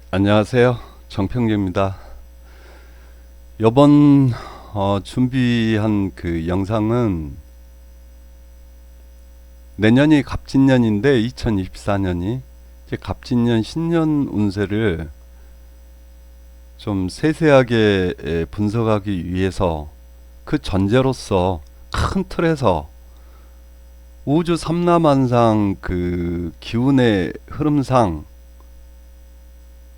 안녕하세요. 정평재입니다. 이번 준비한 그 영상은 내년이 갑진년인데 2024년이 이제 갑진년 신년 운세를 좀 세세하게 분석하기 위해서 그 전제로서 큰 틀에서 우주 삼라만상 그 기운의 흐름상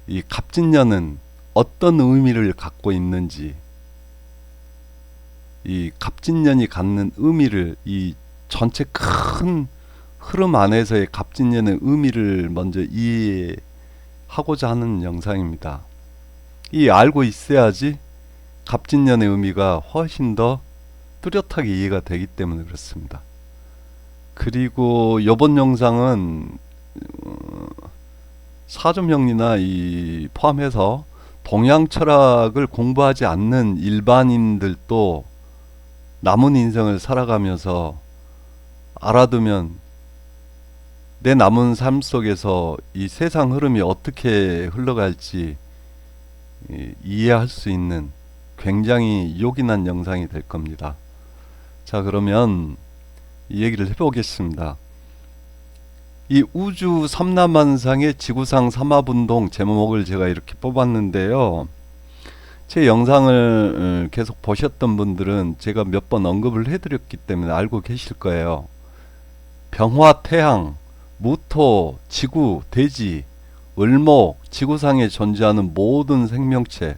이 갑진년은 어떤 의미를 갖고 있는지, 이 갑진년이 갖는 의미를, 이 전체 큰 흐름 안에서의 갑진년의 의미를 먼저 이해하고자 하는 영상입니다. 이 알고 있어야지 갑진년의 의미가 훨씬 더 뚜렷하게 이해가 되기 때문에 그렇습니다. 그리고 이번 영상은 사주명리나 이 포함해서 동양 철학을 공부하지 않는 일반인들도 남은 인생을 살아가면서 알아두면 내 남은 삶 속에서 이 세상 흐름이 어떻게 흘러갈지 이해할 수 있는 굉장히 요긴한 영상이 될 겁니다. 자, 그러면 이 얘기를 해보겠습니다. 이 우주 삼라만상의 지구상 삼합운동 제목을 제가 이렇게 뽑았는데요. 제 영상을 계속 보셨던 분들은 제가 몇 번 언급을 해드렸기 때문에 알고 계실 거예요. 병화, 태양, 무토, 지구, 대지, 을목, 지구상에 존재하는 모든 생명체,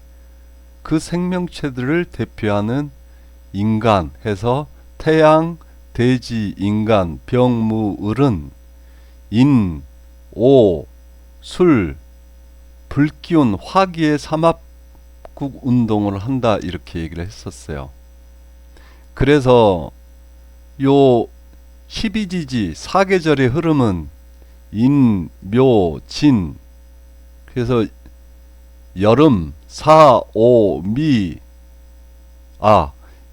그 생명체들을 대표하는 인간 해서 태양, 대지, 인간, 병, 무, 을은 인, 오, 술, 불기운, 화기의 삼합국 운동을 한다 이렇게 얘기를 했었어요. 그래서 요 12지지 사계절의 흐름은 인, 묘, 진, 그래서 여름, 사, 오, 미,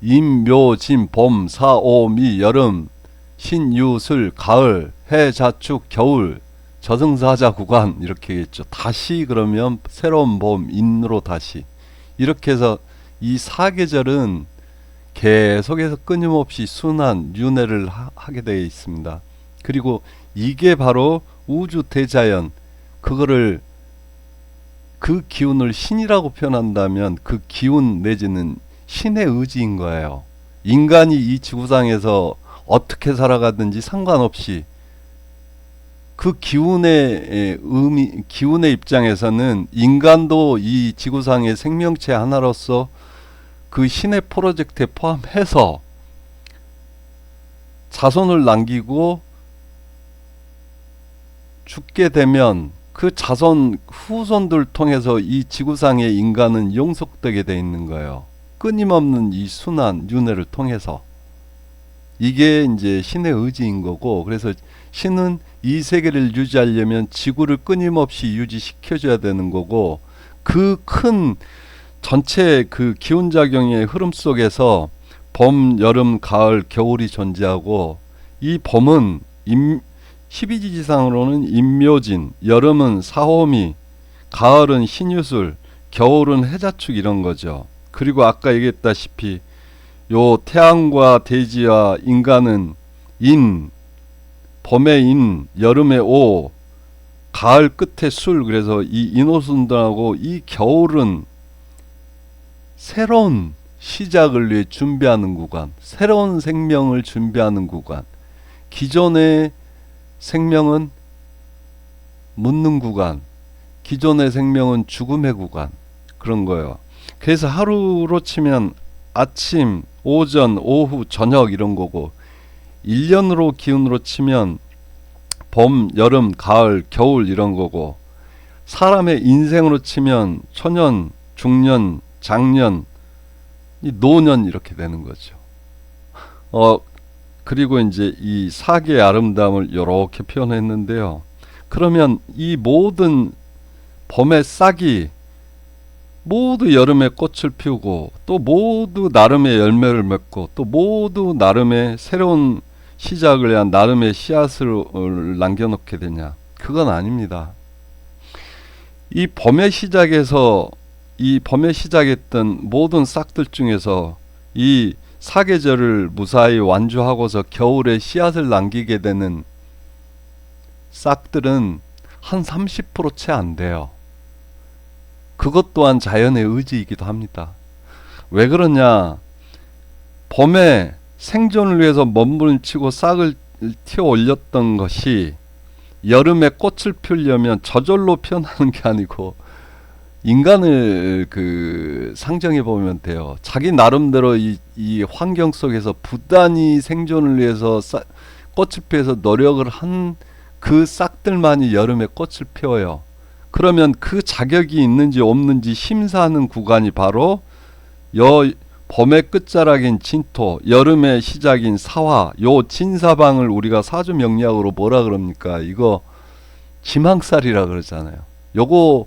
인, 묘, 진, 봄, 사, 오, 미, 여름, 신, 유, 술, 가을, 해, 자축, 겨울, 저승사자 구간 이렇게 했죠. 다시 그러면 새로운 봄, 인으로 다시 이렇게 해서 이 사계절은 계속해서 끊임없이 순환, 윤회를 하게 되어 있습니다. 그리고 이게 바로 우주 대자연, 그거를 그 기운을 신이라고 표현한다면 그 기운 내지는 신의 의지인 거예요. 인간이 이 지구상에서 어떻게 살아가든지 상관없이 그 기운의 의미, 기운의 입장에서는 인간도 이 지구상의 생명체 하나로서 그 신의 프로젝트에 포함해서 자손을 남기고 죽게 되면 그 자손 후손들 통해서 이 지구상의 인간은 영속되게 돼 있는 거예요. 끊임없는 이 순환, 윤회를 통해서. 이게 이제 신의 의지인 거고, 그래서 신은 이 세계를 유지하려면 지구를 끊임없이 유지시켜줘야 되는 거고, 그 큰 전체 그 기운작용의 흐름 속에서 봄, 여름, 가을, 겨울이 존재하고, 이 봄은 12지지상으로는 임묘진, 여름은 사호미, 가을은 신유술, 겨울은 해자축 이런 거죠. 그리고 아까 얘기했다시피 요 태양과 대지와 인간은 인, 봄에 인, 여름에 오, 가을 끝에 술, 그래서 이 인오순들하고 이 겨울은 새로운 시작을 위해 준비하는 구간, 새로운 생명을 준비하는 구간, 기존의 생명은 묻는 구간, 기존의 생명은 죽음의 구간, 그런 거예요. 그래서 하루로 치면 아침, 오전, 오후, 저녁 이런 거고, 1년으로 기운으로 치면 봄, 여름, 가을, 겨울 이런 거고, 사람의 인생으로 치면 초년, 중년, 장년, 이 노년 이렇게 되는 거죠. 그리고 이제 이 사계의 아름다움을 이렇게 표현했는데요. 그러면 이 모든 봄의 싹이 모두 여름에 꽃을 피우고, 또 모두 나름의 열매를 맺고, 또 모두 나름의 새로운 시작을 위한 나름의 씨앗을 남겨놓게 되냐? 그건 아닙니다. 이 봄의 시작에서 이 봄에 시작했던 모든 싹들 중에서 이 사계절을 무사히 완주하고서 겨울에 씨앗을 남기게 되는 싹들은 한 30% 채 안 돼요. 그것 또한 자연의 의지이기도 합니다. 왜 그러냐? 봄에 생존을 위해서 몸부림치고 싹을 튀어 올렸던 것이 여름에 꽃을 피우려면 저절로 피어나는 게 아니고 인간을 상정해 보면 돼요. 자기 나름대로 이 환경 속에서 부단히 생존을 위해서 꽃을 피워서 노력을 한 그 싹들만이 여름에 꽃을 피워요. 그러면 그 자격이 있는지 없는지 심사하는 구간이 바로 봄의 끝자락인 진토, 여름의 시작인 사화, 요 진사방을 우리가 사주명리학으로 뭐라 그럽니까? 이거 지망살이라 그러잖아요. 요거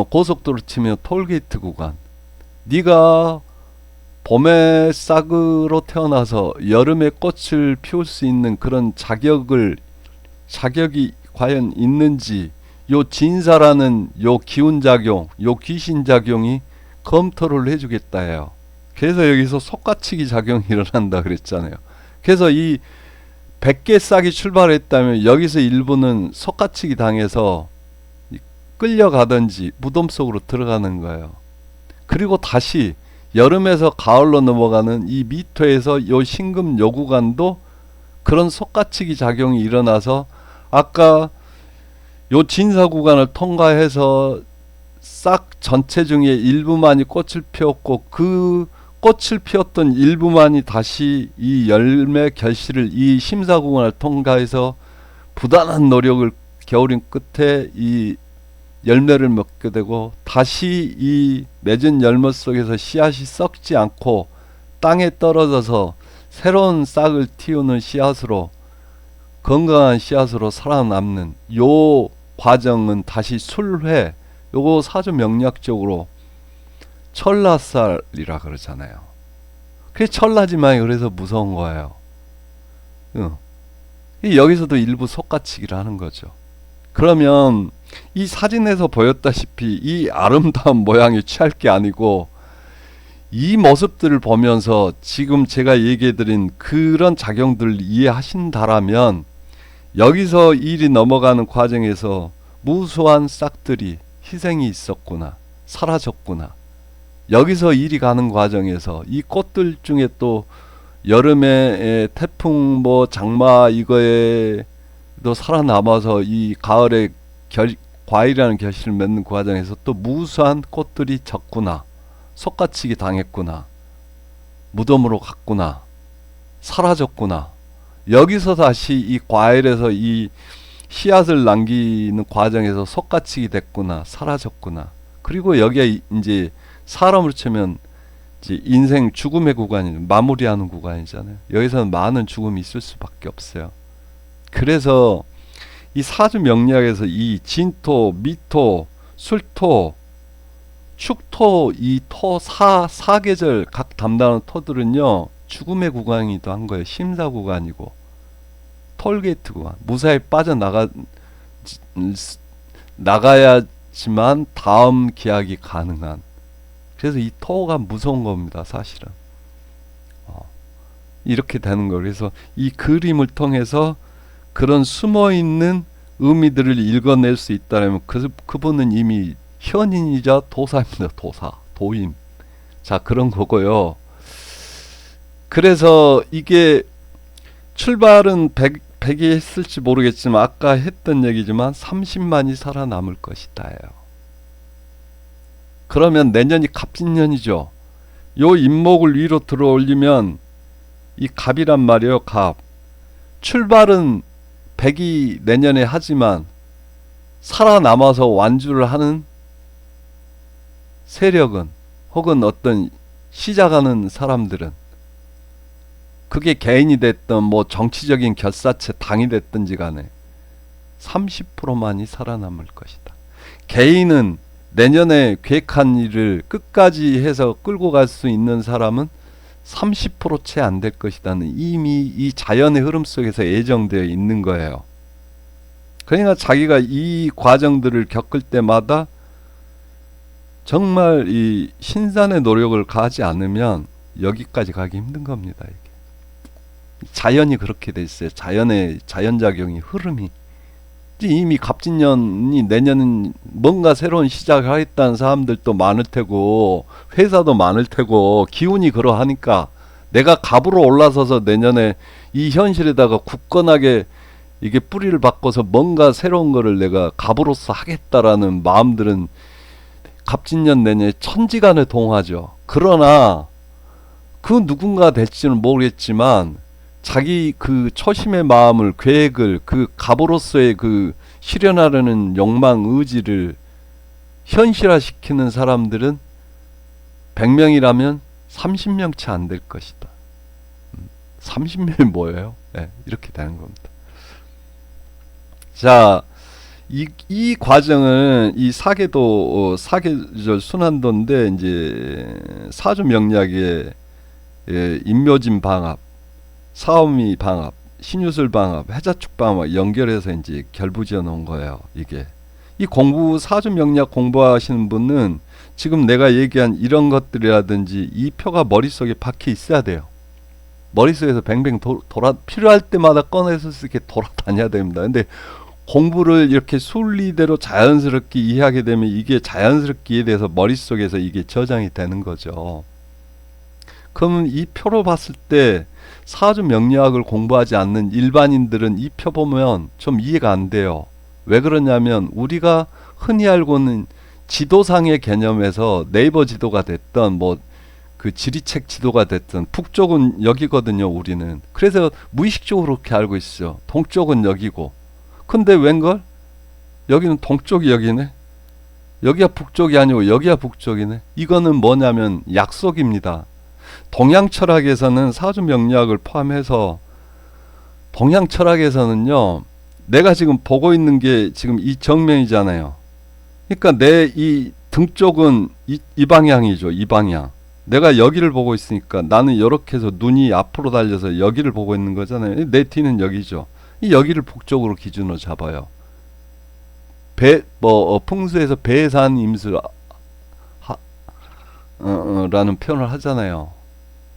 고속도로 치면 톨게이트 구간. 네가 봄의 싹으로 태어나서 여름에 꽃을 피울 수 있는 그런 자격이 과연 있는지 요 진사라는 요 기운작용, 요 귀신작용이 검토를 해주겠다 해요. 그래서 여기서 속가치기 작용이 일어난다 그랬잖아요. 그래서 이 100개 싹이 출발했다면 여기서 일부는 속가치기 당해서 끌려가든지 무덤 속으로 들어가는 거예요. 그리고 다시 여름에서 가을로 넘어가는 이 미토에서 요 신금 요 구간도 그런 속가치기 작용이 일어나서 아까 요 진사 구간을 통과해서 싹 전체 중에 일부만이 꽃을 피웠고 그 꽃을 피웠던 일부만이 다시 이 열매 결실을 이 심사 구간을 통과해서 부단한 노력을 겨울인 끝에 이 열매를 먹게 되고 다시 이 맺은 열매 속에서 씨앗이 썩지 않고 땅에 떨어져서 새로운 싹을 틔우는 씨앗으로 건강한 씨앗으로 살아남는 요 과정은 다시 술회, 요거 사주 명리학적으로 철라살이라 그러잖아요. 그게 철라지만 그래서 무서운 거예요. 여기서도 일부 속가치기를 하는 거죠. 그러면 이 사진에서 보였다시피 이 아름다운 모양이 취할 게 아니고 이 모습들을 보면서 지금 제가 얘기해드린 그런 작용들을 이해하신다라면 여기서 일이 넘어가는 과정에서 무수한 싹들이 희생이 있었구나, 사라졌구나. 여기서 일이 가는 과정에서 이 꽃들 중에 또 여름에 태풍 장마 이거에도 살아남아서 이 가을에 과일이라는 결실을 맺는 과정에서 또 무수한 꽃들이 졌구나, 속가치기 당했구나, 무덤으로 갔구나, 사라졌구나. 여기서 다시 이 과일에서 이 씨앗을 남기는 과정에서 속가치기 됐구나, 사라졌구나. 그리고 여기에 이제 사람을 치면 이제 인생 죽음의 구간이 마무리하는 구간이잖아요. 여기서는 많은 죽음이 있을 수밖에 없어요. 그래서 이 사주 명리학에서 이 진토, 미토, 술토, 축토, 이 토, 사계절 각 담당하는 토들은요 죽음의 구간이기도 한 거예요. 심사 구간이고 톨게이트 구간, 무사히 나가야지만 다음 계약이 가능한. 그래서 이 토가 무서운 겁니다, 사실은. 이렇게 되는 거예요. 그래서 이 그림을 통해서 그런 숨어있는 의미들을 읽어낼 수 있다면 그분은 이미 현인이자 도사입니다. 도임. 자, 그런 거고요. 그래서 이게 출발은 100이 했을지 모르겠지만 아까 했던 얘기지만 30만이 살아남을 것이다. 그러면 내년이 갑진년이죠. 요 인목을 위로 들어 올리면 이 갑이란 말이에요. 갑. 출발은 100이 내년에 하지만 살아남아서 완주를 하는 세력은 혹은 어떤 시작하는 사람들은 그게 개인이 됐든 정치적인 결사체 당이 됐든지 간에 30%만이 살아남을 것이다. 개인은 내년에 계획한 일을 끝까지 해서 끌고 갈 수 있는 사람은 30% 채 안 될 것이다는 이미 이 자연의 흐름 속에서 예정되어 있는 거예요. 그러니까 자기가 이 과정들을 겪을 때마다 정말 이 신산의 노력을 가하지 않으면 여기까지 가기 힘든 겁니다. 이게. 자연이 그렇게 돼 있어요. 자연의 자연작용이 흐름이. 이미 갑진년이 내년은 뭔가 새로운 시작을 하겠다는 사람들도 많을 테고 회사도 많을 테고 기운이 그러하니까 내가 갑으로 올라서서 내년에 이 현실에다가 굳건하게 이게 뿌리를 바꿔서 뭔가 새로운 거를 내가 갑으로서 하겠다라는 마음들은 갑진년 내년에 천지간에 동하죠. 그러나 그 누군가 될지는 모르겠지만 자기 그 초심의 마음을 계획을 그 갑으로서의 그 실현하려는 욕망 의지를 현실화시키는 사람들은 100명이라면 30명 채 안 될 것이다. 30명이 뭐예요? 네, 이렇게 되는 겁니다. 자, 이 과정은 이 사계도 사계절 순환도인데 이제 사주 명리학의 인묘진 방합, 사오미 방합, 신유술 방합, 해자축 방합 연결해서 이제 결부지어 놓은 거예요. 이게 이 공부 사주 명리학 공부하시는 분은 지금 내가 얘기한 이런 것들이라든지 이 표가 머릿속에 박혀 있어야 돼요. 머릿속에서 뱅뱅 돌아 필요할 때마다 꺼내서 이렇게 돌아다녀야 됩니다. 근데 공부를 이렇게 순리대로 자연스럽게 이해하게 되면 이게 자연스럽게 이해돼서 머릿속에서 이게 저장이 되는 거죠. 그러면 이 표로 봤을 때 사주 명리학을 공부하지 않는 일반인들은 이 표 보면 좀 이해가 안 돼요. 왜 그러냐면 우리가 흔히 알고는 지도상의 개념에서 네이버 지도가 됐던 뭐 그 지리책 지도가 됐던 북쪽은 여기거든요. 우리는. 그래서 무의식적으로 그렇게 알고 있어요. 동쪽은 여기고. 근데 웬걸? 여기는 동쪽이 여기네. 여기가 북쪽이 아니고 여기가 북쪽이네. 이거는 뭐냐면 약속입니다. 동양 철학에서는 사주 명리학을 포함해서 동양 철학에서는요. 내가 지금 보고 있는 게 지금 이 정면이잖아요. 그러니까 내 이 등 쪽은 이 방향이죠. 이 방향. 내가 여기를 보고 있으니까 나는 이렇게 해서 눈이 앞으로 달려서 여기를 보고 있는 거잖아요. 내 뒤는 여기죠. 이 여기를 북쪽으로 기준으로 잡아요. 풍수에서 배산 임수 라는 표현을 하잖아요.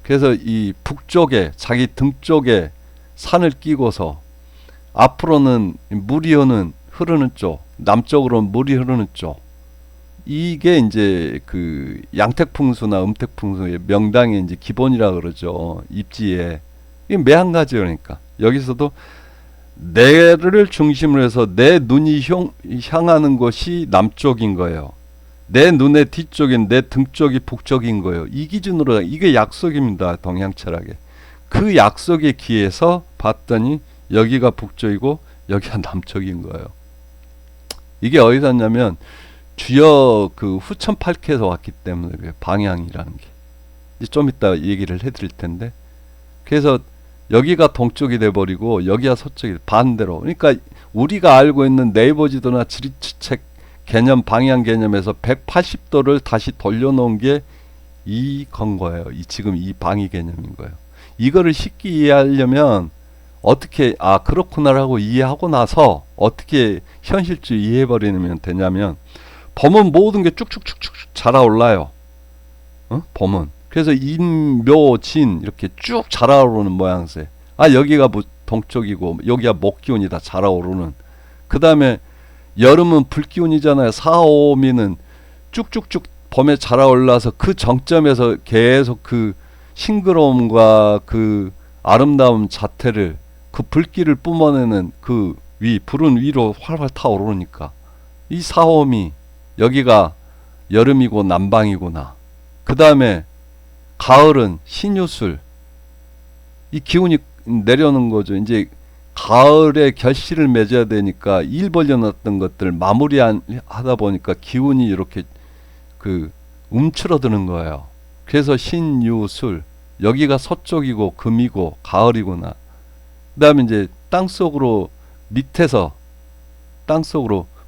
그래서 이 북쪽에 자기 등 쪽에 산을 끼고서 앞으로는 물이 흐르는 쪽, 남쪽으로는 물이 흐르는 쪽. 이게 이제 그 양택풍수나 음택풍수의 명당의 이제 기본이라 그러죠. 입지에. 이게 매한 가지 그러니까. 여기서도 내를 중심으로 해서 내 눈이 향하는 곳이 남쪽인 거예요. 내 눈의 뒤쪽인 내 등 쪽이 북쪽인 거예요. 이 기준으로 이게 약속입니다. 동양 철학에. 그 약속에 기해서 봤더니 여기가 북쪽이고 여기가 남쪽인 거예요. 이게 어디서 왔냐면 주요 그 후천 8쾌에서 왔기 때문에 그래요. 방향이라는 게. 이제 좀 이따 얘기를 해드릴 텐데. 그래서 여기가 동쪽이 돼버리고 여기가 서쪽이 반대로. 그러니까 우리가 알고 있는 네이버 지도나 지리책 개념 방향 개념에서 180도를 다시 돌려놓은 게 이건 거예요. 지금 이 방위 개념인 거예요. 이거를 쉽게 이해하려면 어떻게 그렇구나라고 이해하고 나서 어떻게 현실주의 이해해버리면 되냐면 범은 모든 게 쭉쭉쭉쭉 자라올라요. 범은. 그래서 인묘진 이렇게 쭉 자라오르는 모양새. 여기가 동쪽이고 여기가 목기운이다 자라오르는. 그 다음에 여름은 불기운이잖아요. 사오미는 쭉쭉쭉 범에 자라올라서 그 정점에서 계속 그 싱그러움과 그 아름다움 자태를 그 불길을 뿜어내는 그 불은 위로 활활 타오르니까 이 사오미 여기가 여름이고 남방이구나. 그 다음에 가을은 신유술. 이 기운이 내려오는 거죠. 이제 가을에 결실을 맺어야 되니까 일 벌려놨던 것들 마무리하다 보니까 기운이 이렇게 움츠러드는 거예요. 그래서 신유술. 여기가 서쪽이고 금이고 가을이구나. 그 다음에 이제 땅속으로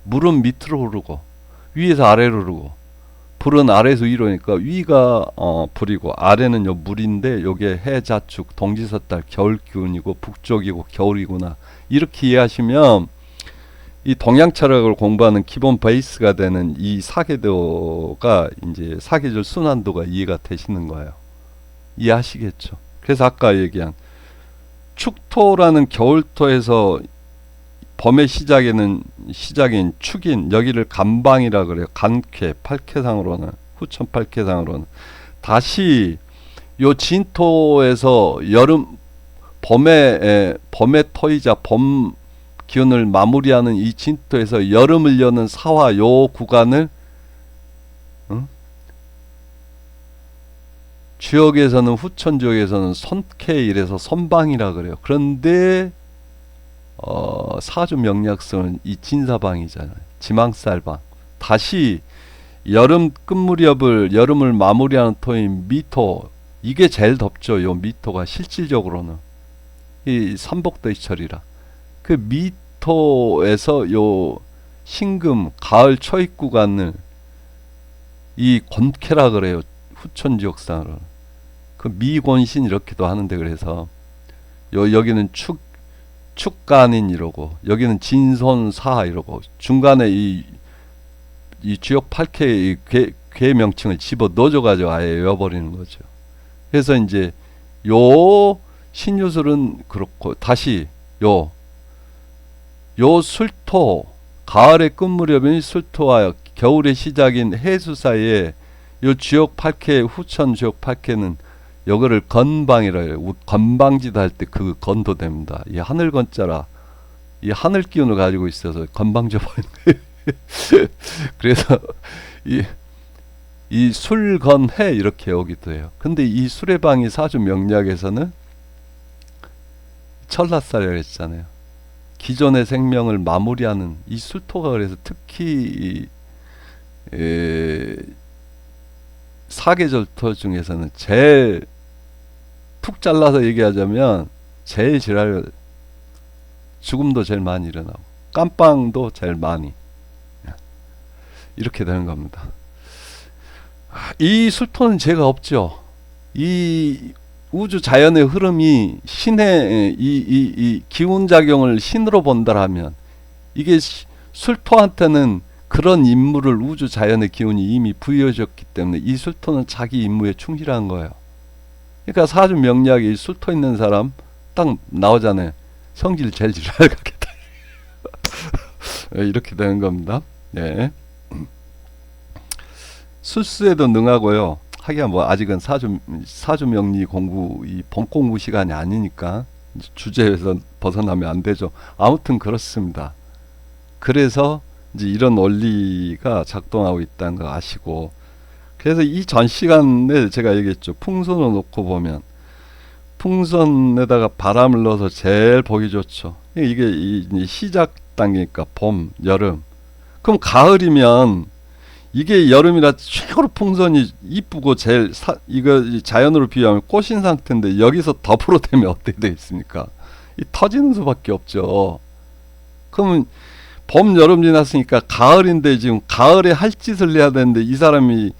물은 밑으로 흐르고 위에서 아래로 흐르고 불은 아래에서 위로니까 위가 불이고 아래는 요 물인데 요게 해자축 동지서달 겨울 기운이고 북쪽이고 겨울이구나. 이렇게 이해하시면 이 동양 철학을 공부하는 기본 베이스가 되는 이 사계도가 이제 사계절 순환도가 이해가 되시는 거예요. 이해하시겠죠? 그래서 아까 얘기한 축토라는 겨울토에서 범의 시작인 축인, 여기를 간방이라 그래요. 간쾌, 팔쾌상으로는, 후천 팔쾌상으로는. 다시 요 진토에서 여름 범의 토이자 범 기운을 마무리하는 이 진토에서 여름을 여는 사화 요 구간을 지역에서는 후천 지역에서는 선쾌 이래서 선방이라 그래요. 그런데 사주 명략서는 이 진사방이잖아요. 지망살방. 다시 여름 끝무렵을 여름을 마무리하는 토인 미토, 이게 제일 덥죠. 요 미토가 실질적으로는 이 삼복더위철이라 그 미토에서 요 신금 가을 초입 구간을 이 권캐라 그래요. 후천 지역상으로 그 미곤신 이렇게도 하는데, 그래서 여기는 축간인 이러고 여기는 진손사 이러고 중간에 이 지역 8K의 괴 명칭을 집어 넣어줘가지고 아예 외워버리는 거죠. 그래서 이제 요 신유술은 그렇고, 다시 요 술토 가을의 끝무렵인 술토와 겨울의 시작인 해수 사이에 요 지역 8K 후천 지역 8K는 요거를 건방이라 해요. 건방지다 할 때 그 건도 됩니다. 이 하늘 건자라 이 하늘 기운을 가지고 있어서 건방져 보이는 거예요. 그래서 이 술건해 이렇게 오기도 해요. 근데 이 술의 방이 사주 명략에서는 철라살이라고 했잖아요. 기존의 생명을 마무리하는 이 술토가, 그래서 특히 사계절토 중에서는 제일 푹 잘라서 얘기하자면 제일 지랄, 죽음도 제일 많이 일어나고 깜빵도 제일 많이, 이렇게 되는 겁니다. 이 술토는 죄가 없죠. 이 우주 자연의 흐름이 신의 이 기운작용을 신으로 본다라면 이게 술토한테는 그런 임무를 우주 자연의 기운이 이미 부여졌기 때문에 이 술토는 자기 임무에 충실한 거예요. 그러니까 사주 명략이 술토 있는 사람 딱 나오잖아요. 성질 제일 지랄 같겠다. 이렇게 되는 겁니다. 네. 술수에도 능하고요. 하기야 뭐 아직은 사주 명리 공부, 이 본 공부 시간이 아니니까 주제에서 벗어나면 안 되죠. 아무튼 그렇습니다. 그래서 이제 이런 원리가 작동하고 있다는 거 아시고, 그래서 이 전 시간에 제가 얘기했죠. 풍선을 놓고 보면 풍선에다가 바람을 넣어서 제일 보기 좋죠. 이게 이제 시작 단계니까 봄, 여름. 그럼 가을이면 이게 여름이라 최고로 풍선이 이쁘고 제일 이거 자연으로 비유하면 꽃인 상태인데 여기서 더불어 되면 어떻게 되겠습니까? 이 터지는 수밖에 없죠. 그러면 봄, 여름 지났으니까 가을인데 지금 가을에 할 짓을 해야 되는데 이 사람이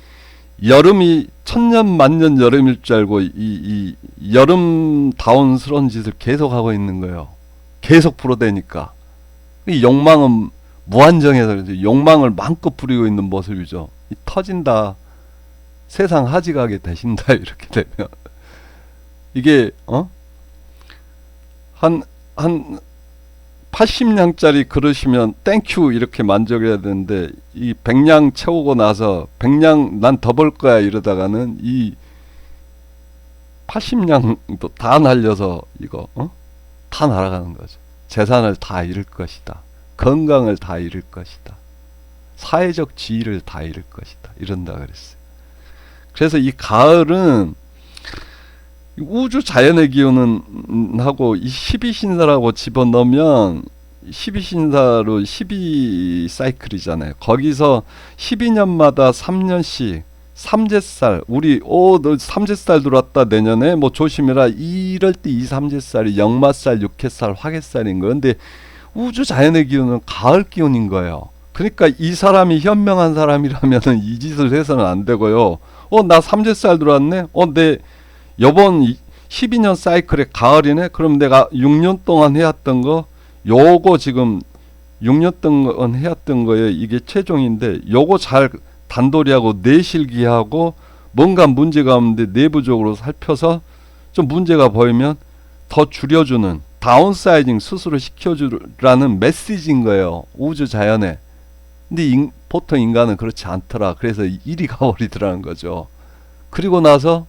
여름이 천년 만년 여름일 줄 알고 이 여름다운스러운 짓을 계속 하고 있는 거예요. 계속 불어대니까. 이 욕망은 무한정해서 욕망을 마음껏 부리고 있는 모습이죠. 이 터진다. 세상 하지가게 되신다. 이렇게 되면 이게 한 80냥짜리 그릇이면 땡큐 이렇게 만족해야 되는데 이 100냥 채우고 나서 100냥 난 더 벌 거야 이러다가는 이 80냥도 다 날려서 이거 다 날아가는 거죠. 재산을 다 잃을 것이다. 건강을 다 잃을 것이다. 사회적 지위를 다 잃을 것이다. 이런다 그랬어요. 그래서 이 가을은 우주 자연의 기운은 하고 이 12신사라고 집어넣으면 12신사로 12 사이클이잖아요. 거기서 12년마다 3년씩 삼재살, 우리 너 삼재살 들어왔다 내년에 뭐 조심해라 이럴 때 이 삼재살이 역마살, 육해살, 화개살인 거예요. 근데 우주 자연의 기운은 가을 기운인 거예요. 그러니까 이 사람이 현명한 사람이라면은 이 짓을 해서는 안 되고요. 나 삼재살 들어왔네. 내 요번 12년 사이클에 가을이네. 그럼 내가 6년 동안 해왔던 거 요거 지금 6년 동안 해왔던 거에 이게 최종인데 요거 잘 단도리하고 내실기하고 뭔가 문제가 없는데 내부적으로 살펴서 좀 문제가 보이면 더 줄여주는 다운사이징 스스로 시켜주라는 메시지인 거예요. 우주 자연에. 근데 보통 인간은 그렇지 않더라. 그래서 이리 가버리더라는 거죠. 그리고 나서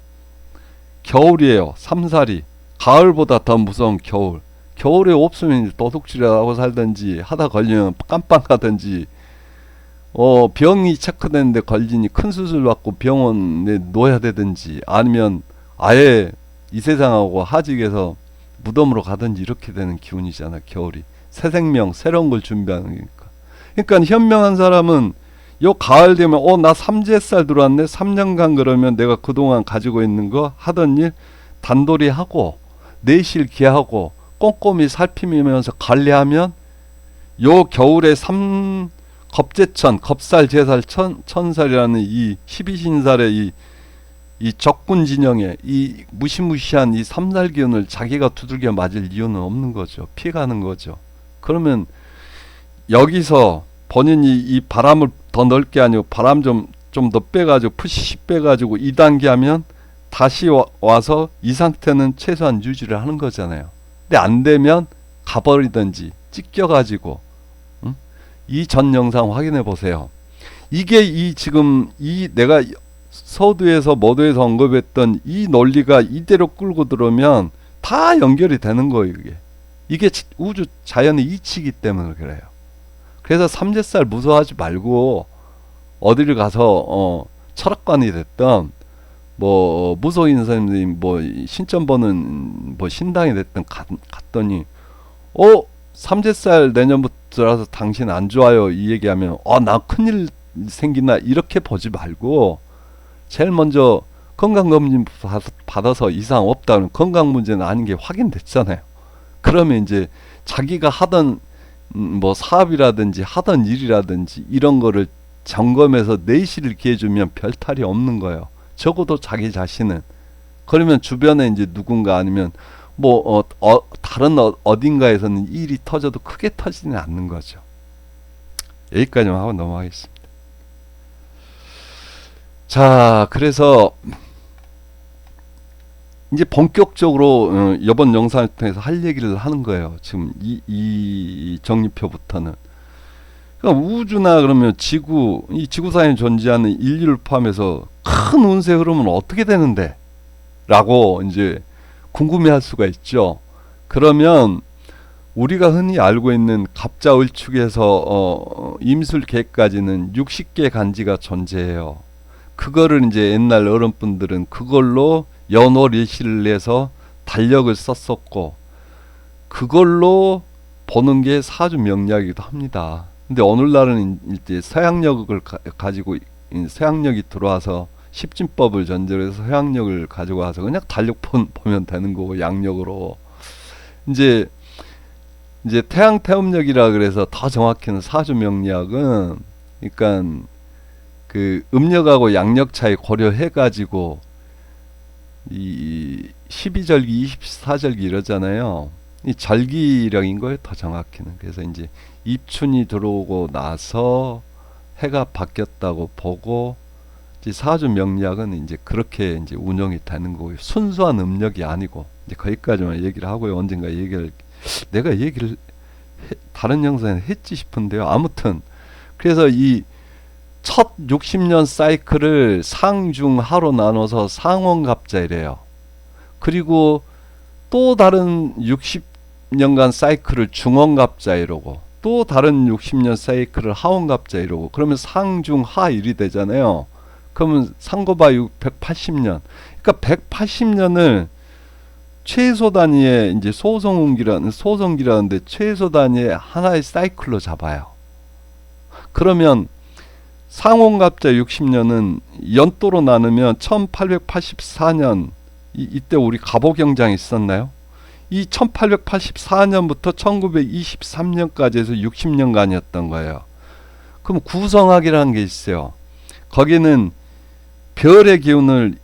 겨울이에요. 삼살이. 가을보다 더 무서운 겨울. 겨울에 없으면 도둑질하고 살든지 하다 걸리면 깜빵가든지 병이 체크됐는데 걸리니 큰 수술 받고 병원에 놓아야 되든지 아니면 아예 이 세상하고 하직해서 무덤으로 가든지 이렇게 되는 기운이잖아. 겨울이. 새 생명 새로운 걸 준비하는 거니까. 그러니까 현명한 사람은 요 가을 되면 나 삼재살 들어왔네. 3년간 그러면 내가 그동안 가지고 있는 거 하던 일 단돌이 하고 내실 기하고 꼼꼼히 살피면서 관리하면 요 겨울에 겁재천, 겁살, 재살, 천살이라는 이 12신살의 이 적군 진영에 이 무시무시한 이 삼살 기운을 자기가 두들겨 맞을 이유는 없는 거죠. 피해가는 거죠. 그러면 여기서 본인이 이 바람을 더 넓게 아니고 바람 좀 더 빼가지고 푸시 빼가지고 2단계 하면 다시 와서 이 상태는 최소한 유지를 하는 거잖아요. 근데 안 되면 가버리든지 찢겨가지고 이 전 영상 확인해 보세요. 이게 지금 내가 서두에서 모두에서 언급했던 이 논리가 이대로 끌고 들어오면 다 연결이 되는 거예요. 이게 우주 자연의 이치이기 때문에 그래요. 그래서 삼재살 무서워하지 말고 어디를 가서 철학관이 됐던 뭐 무속인 선생님 뭐 신점 보는 뭐 신당이 됐든 갔더니 삼재살 내년부터라서 당신 안 좋아요 이 얘기하면 나 큰일 생기나 이렇게 보지 말고 제일 먼저 건강검진 받아서 이상 없다는 건강 문제는 아닌 게 확인됐잖아요. 그러면 이제 자기가 하던 뭐 사업이라든지 하던 일이라든지 이런 거를 점검해서 내실을 기해주면 별 탈이 없는 거예요. 적어도 자기 자신은. 그러면 주변에 이제 누군가 아니면 뭐 다른 어딘가에서는 일이 터져도 크게 터지는 않는 거죠. 여기까지만 하고 넘어가겠습니다. 자, 그래서 이제 본격적으로 이번 영상을 통해서 할 얘기를 하는 거예요. 지금 이 정리표부터는. 그러니까 우주나 그러면 이 지구상에 존재하는 인류를 포함해서 큰 운세 흐름은 어떻게 되는데? 라고 이제 궁금해할 수가 있죠. 그러면 우리가 흔히 알고 있는 갑자을축에서 임술계까지는 60개 간지가 존재해요. 그거를 이제 옛날 어른분들은 그걸로 연월일시를 내서 달력을 썼었고 그걸로 보는 게 사주명리학이기도 합니다. 근데 오늘날은 이제 서양력을 가지고 서양력이 들어와서 십진법을 전제로 해서 서양력을 가지고 와서 그냥 달력 보면 되는 거고 양력으로 이제 태양태음력이라 그래서 더 정확히는 사주명리학은 그러니까 그 음력하고 양력 차이 고려해 가지고 이 12절기 24절기 이러잖아요. 이 절기력인 거예요. 더 정확히는. 그래서 이제 입춘이 들어오고 나서 해가 바뀌었다고 보고 이제 사주 명리학은 이제 그렇게 이제 운영이 되는 거고요. 순수한 음력이 아니고 이제 거기까지만 얘기를 하고요. 언젠가 내가 얘기를 다른 영상에 했지 싶은데요. 아무튼 그래서 이 첫 60년 사이클을 상중하로 나눠서 상원갑자이래요. 그리고 또 다른 60년간 사이클을 중원갑자 이러고 또 다른 60년 사이클을 하원갑자 이러고 그러면 상중하 1이 되잖아요. 그러면 상고바 180년. 그러니까 180년을 최소 단위의 이제 소성기라는데 최소 단위의 하나의 사이클로 잡아요. 그러면 상원갑자 60년은 연도로 나누면 1884년 이때 우리 갑오경장이 있었나요? 이 1884년부터 1923년까지 해서 60년간이었던 거예요. 그럼 구성학이라는 게 있어요. 거기는 별의 기운을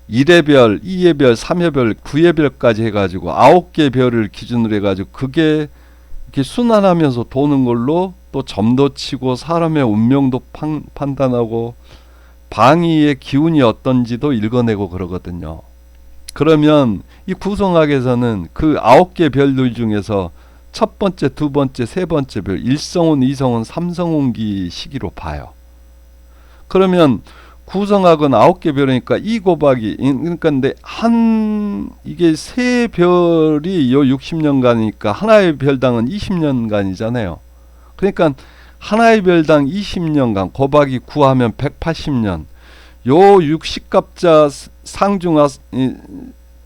1회별, 2회별, 3회별, 9회별까지 해가지고 9개 별을 기준으로 해가지고 그게 이렇게 순환하면서 도는 걸로 또 점도 치고 사람의 운명도 판단하고 방위의 기운이 어떤지도 읽어내고 그러거든요. 그러면 이 구성학에서는 그 9개 별들 중에서 첫 번째, 두 번째, 세 번째 별, 1성운, 2성운, 3성운기 시기로 봐요. 그러면 구성학은 9개 별이니까 2 곱하기, 그러니까 근데 이게 세 별이 요 60년간이니까 하나의 별당은 20년간이잖아요. 그러니까 하나의 별당 20년간 곱하기 9 하면 180년. 요 60갑자 상중하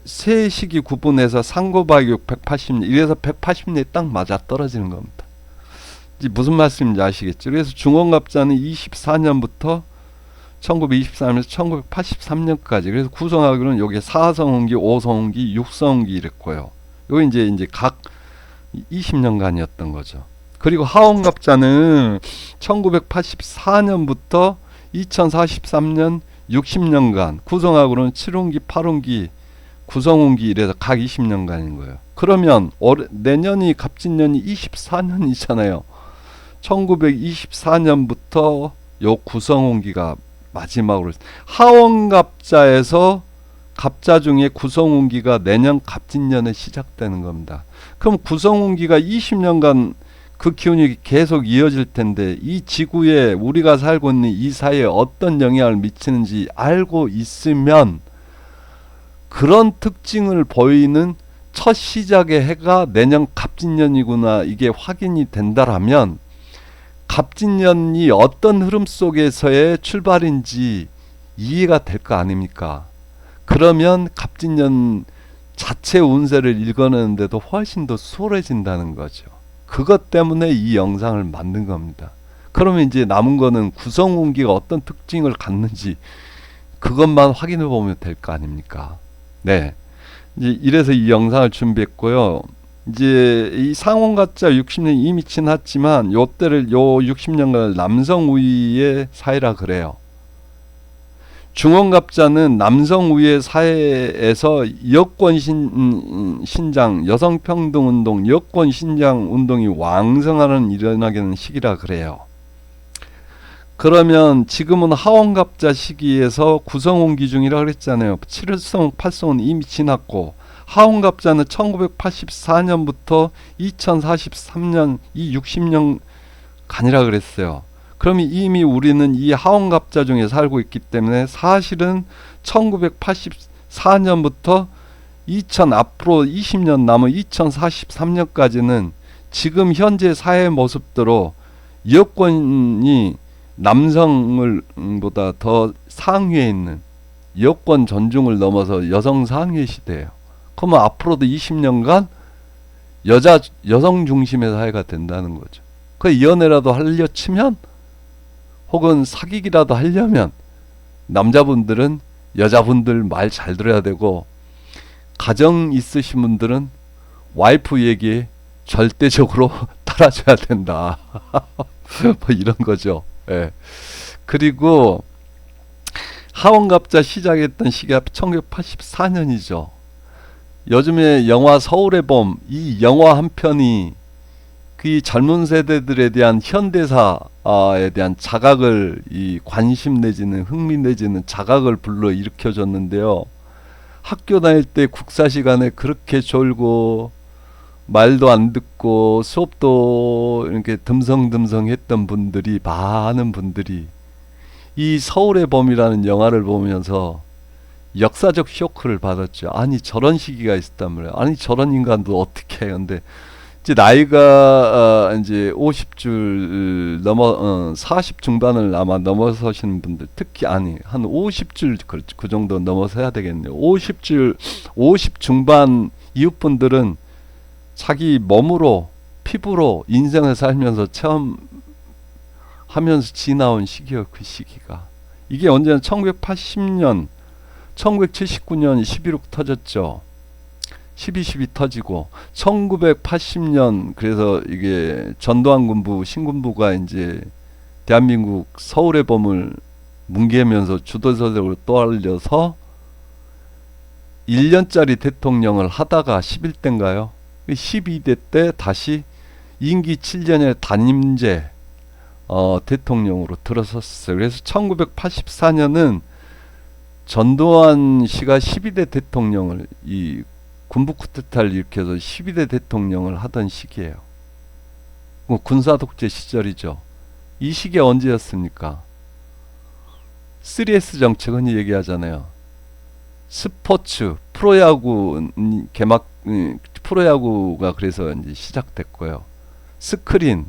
세 시기 구분해서 3 곱하기 6 180년. 이래서 180년이 딱 맞아 떨어지는 겁니다. 이제 무슨 말씀인지 아시겠죠? 그래서 중원갑자는 24년부터 1924년에서 1983년까지. 그래서 구성하기로는 여기 4성운기, 5성운기, 6성운기 이랬고요. 요게 이제 각 20년간이었던 거죠. 그리고 하원갑자는 1984년부터 2043년 60년간, 구성하고는 7운기, 8운기, 9성운기 이래서 각 20년간인 거예요. 그러면 내년이 갑진년이 24년이잖아요. 1924년부터 요 9성운기가 마지막으로 하원갑자에서 갑자 중에 9성운기가 내년 갑진년에 시작되는 겁니다. 그럼 9성운기가 20년간 그 기운이 계속 이어질 텐데 이 지구에 우리가 살고 있는 이 사회에 어떤 영향을 미치는지 알고 있으면 그런 특징을 보이는 첫 시작의 해가 내년 갑진년이구나 이게 확인이 된다라면 갑진년이 어떤 흐름 속에서의 출발인지 이해가 될 거 아닙니까? 그러면 갑진년 자체 운세를 읽어내는데도 훨씬 더 수월해진다는 거죠. 그것 때문에 이 영상을 만든 겁니다. 그러면 이제 남은 거는 구성운기가 어떤 특징을 갖는지 그것만 확인해 보면 될 거 아닙니까? 네. 이제 이래서 이 영상을 준비했고요. 이제 이 상원가짜 60년 이미 지났지만 요때를 요 60년간 남성 우위의 사회라 그래요. 중원갑자는 남성 우위의 사회에서 여권 신장, 여성평등운동, 여권 신장 운동이 왕성하는 일어나게 시기라 그래요. 그러면 지금은 하원갑자 시기에서 구성운기 중이라 그랬잖아요. 7성, 8성은 이미 지났고 하원갑자는 1984년부터 2043년 이 60년간이라 그랬어요. 그럼 이미 우리는 이 하원갑자 중에 살고 있기 때문에 사실은 1984년부터 앞으로 20년 남은 2043년까지는 지금 현재 사회 모습대로 여권이 남성을 보다 더 상위에 있는 여권 존중을 넘어서 여성 상위 시대예요. 그러면 앞으로도 20년간 여성 중심의 사회가 된다는 거죠. 그 연애라도 하려 치면 혹은 사귀기라도 하려면 남자분들은 여자분들 말 잘 들어야 되고 가정 있으신 분들은 와이프 얘기 절대적으로 따라줘야 된다. 뭐 이런 거죠. 예. 그리고 하원갑자 시작했던 시기가 1984년이죠. 요즘에 영화 서울의 봄, 이 영화 한 편이 그 젊은 세대들에 대한 현대사에 대한 자각을 이 관심 내지는 흥미 내지는 자각을 불러 일으켜줬는데요. 학교 다닐 때 국사 시간에 그렇게 졸고 말도 안 듣고 수업도 이렇게 듬성듬성 했던 분들이 많은 분들이 이 서울의 봄이라는 영화를 보면서 역사적 쇼크를 받았죠. 아니 저런 시기가 있었단 말이에요. 아니 저런 인간도 어떻게 해요. 근데 이제 나이가 이제 50줄 넘어 40 중반을 아마 넘어서시는 분들 특히 아니 한 50줄 그 정도 넘어서야 되겠네요. 50 중반 이웃분들은 자기 몸으로 피부로 인생을 살면서 체험하면서 지나온 시기예요. 그 시기가 이게 언제나 1980년 1979년 11.6 터졌죠. 12.12 터지고 1980년 그래서 이게 전두환 군부 신군부가 이제 대한민국 서울의 봄을 뭉개면서 주도세력으로 떠올려서 1년짜리 대통령을 하다가 11대인가요? 12대 때 다시 임기 7년의 단임제 대통령으로 들어섰어요. 그래서 1984년은 전두환 씨가 12대 대통령을 이 군부 쿠데타를 일으켜서 12대 대통령을 하던 시기예요. 군사 독재 시절이죠. 이 시기가 언제였습니까? 3S 정책 흔히 얘기하잖아요. 스포츠, 프로야구 개막 프로야구가 그래서 이제 시작됐고요. 스크린,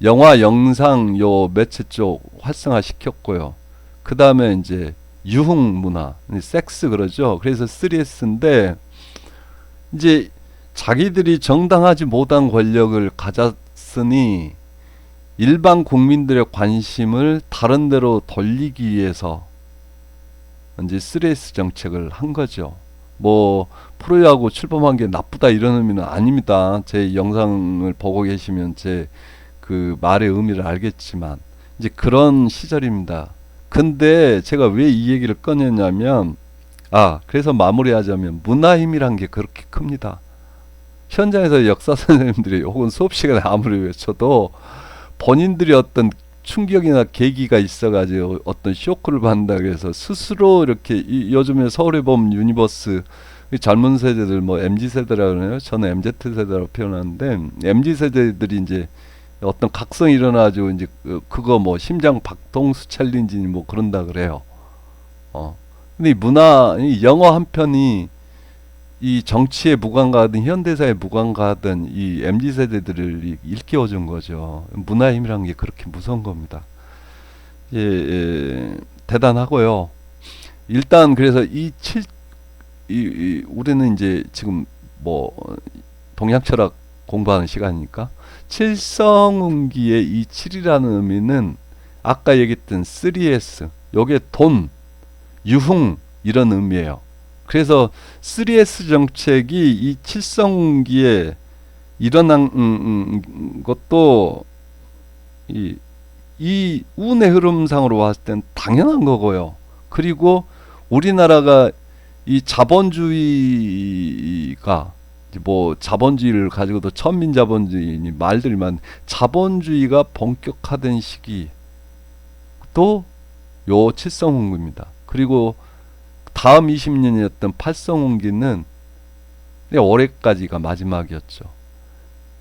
영화, 영상 요 매체 쪽 활성화 시켰고요. 그 다음에 이제 유흥 문화, 섹스 그러죠. 그래서 3S인데 이제 자기들이 정당하지 못한 권력을 가졌으니 일반 국민들의 관심을 다른 데로 돌리기 위해서 이제 3S 정책을 한 거죠. 뭐 프로야구 출범한 게 나쁘다 이런 의미는 아닙니다. 제 영상을 보고 계시면 제 그 말의 의미를 알겠지만 이제 그런 시절입니다. 근데 제가 왜 이 얘기를 꺼냈냐면 그래서 마무리하자면 문화 힘이란 게 그렇게 큽니다. 현장에서 역사 선생님들이 혹은 수업 시간에 아무리 외쳐도 본인들이 어떤 충격이나 계기가 있어가지고 어떤 쇼크를 받는다 그래서 스스로 이렇게 요즘에 서울에 보면 유니버스 젊은 세대들 뭐 MZ세대라고 그러나요? 저는 MZ세대라고 표현하는데 MZ세대들이 이제 어떤 각성이 일어나가지고 이제 그거 뭐 심장 박동수 챌린지 뭐 그런다 그래요. 근데 이 영화 한 편이 이 정치에 무관가하든 현대사에 무관가하든 이 MZ세대들을 일깨워준 거죠. 문화의 힘이라는 게 그렇게 무서운 겁니다. 대단하고요. 일단 그래서 우리는 이제 지금 뭐 동양철학 공부하는 시간이니까 칠성운기의 이 7이라는 의미는 아까 얘기했던 3S 요게 돈, 유흥 이런 의미예요. 그래서 3S 정책이 이 칠성운기에 일어난 것도 이 운의 흐름상으로 봤을 땐 당연한 거고요. 그리고 우리나라가 이 자본주의가 뭐 자본주의를 가지고도 천민자본주의 말들이 많 자본주의가 본격화된 시기 또 요 칠성운기입니다. 그리고 다음 20년이었던 팔성운기는 올해까지가 마지막이었죠.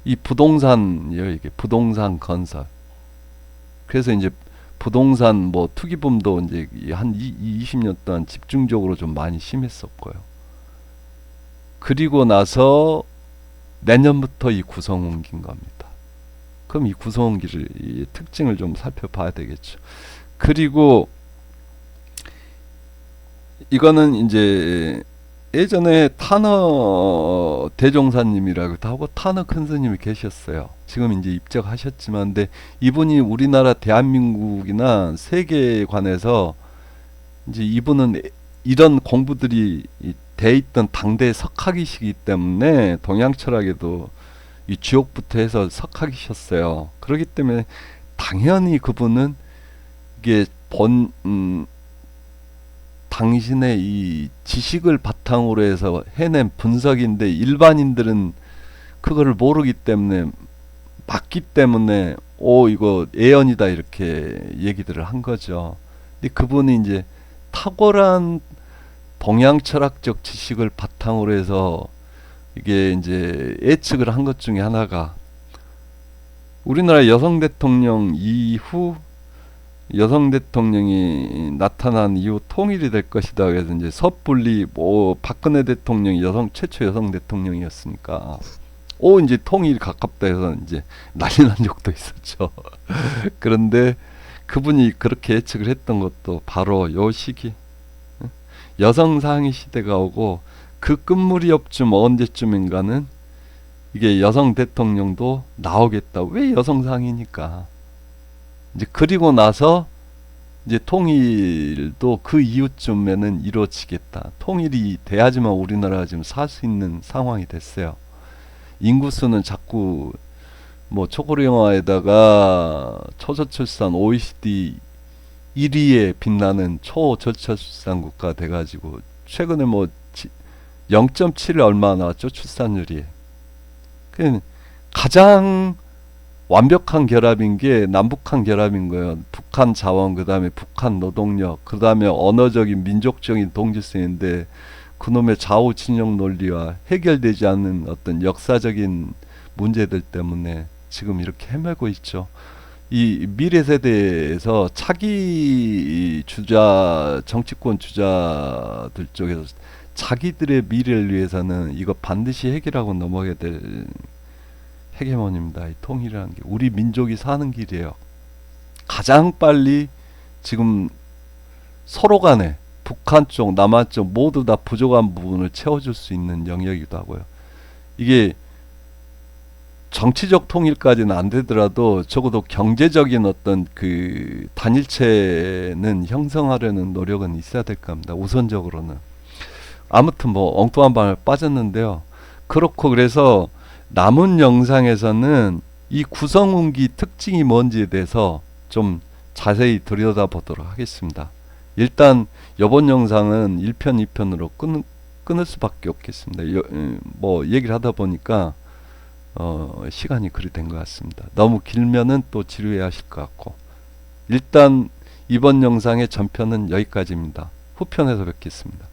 이 부동산이요, 이게 부동산 건설. 그래서 이제 부동산 뭐 투기붐도 이제 한 20년 동안 집중적으로 좀 많이 심했었고요. 그리고 나서 내년부터 이 구성운기인 겁니다. 그럼 이 구성운기를 이 특징을 좀 살펴봐야 되겠죠. 그리고 이거는 이제 예전에 타너 대종사님이라고도 하고 타너 큰 스님이 계셨어요. 지금 이제 입적하셨지만, 근데 이분이 우리나라 대한민국이나 세계에 관해서 이제 이분은 이런 공부들이 돼 있던 당대 석학이시기 때문에 동양철학에도 이 주옥부터 해서 석학이셨어요. 그렇기 때문에 당연히 그분은 이게 당신의 이 지식을 바탕으로 해서 해낸 분석인데 일반인들은 그거를 모르기 때문에 맞기 때문에 이거 예언이다 이렇게 얘기들을 한 거죠. 근데 그분이 이제 탁월한 동양 철학적 지식을 바탕으로 해서 이게 이제 예측을 한 것 중에 하나가 우리나라 여성 대통령 이후 여성 대통령이 나타난 이후 통일이 될 것이다. 그래서 이제 섣불리 박근혜 대통령이 최초 여성 대통령이었으니까 이제 통일 가깝다 해서 이제 난리 난 적도 있었죠. 그런데 그분이 그렇게 예측을 했던 것도 바로 요 시기 여성 상위 시대가 오고 그 끝무렵쯤 언제쯤인가는 이게 여성 대통령도 나오겠다. 왜 여성 상이니까. 이제 그리고 나서 이제 통일도 그 이후쯤에는 이루어지겠다. 통일이 돼야지만 우리나라가 지금 살 수 있는 상황이 됐어요. 인구수는 자꾸 뭐 초고령 영화에다가 초저출산 OECD 1위에 빛나는 초저출산 국가 돼가지고 최근에 뭐 0.7 얼마 나왔죠 출산율이. 가장 완벽한 결합인 게 남북한 결합인 거예요. 북한 자원, 그 다음에 북한 노동력, 그 다음에 언어적인 민족적인 동질성인데 그놈의 좌우 진영 논리와 해결되지 않는 어떤 역사적인 문제들 때문에 지금 이렇게 헤매고 있죠. 이 미래 세대에서 차기 주자, 정치권 주자들 쪽에서 자기들의 미래를 위해서는 이거 반드시 해결하고 넘어가야 될 헤게모니입니다. 이 통일이라는 게 우리 민족이 사는 길이에요. 가장 빨리 지금 서로 간에 북한 쪽, 남한 쪽 모두 다 부족한 부분을 채워줄 수 있는 영역이기도 하고요. 이게 정치적 통일까지는 안 되더라도 적어도 경제적인 어떤 그 단일체는 형성하려는 노력은 있어야 될 겁니다. 우선적으로는. 아무튼 뭐 엉뚱한 방을 빠졌는데요. 그렇고 그래서 남은 영상에서는 이 구성운기 특징이 뭔지에 대해서 좀 자세히 들여다보도록 하겠습니다. 일단 이번 영상은 1편, 2편으로 끊을 수밖에 없겠습니다. 뭐 얘기를 하다 보니까 시간이 그리 된 것 같습니다. 너무 길면은 또 지루해 하실 것 같고 일단 이번 영상의 전편은 여기까지입니다. 후편에서 뵙겠습니다.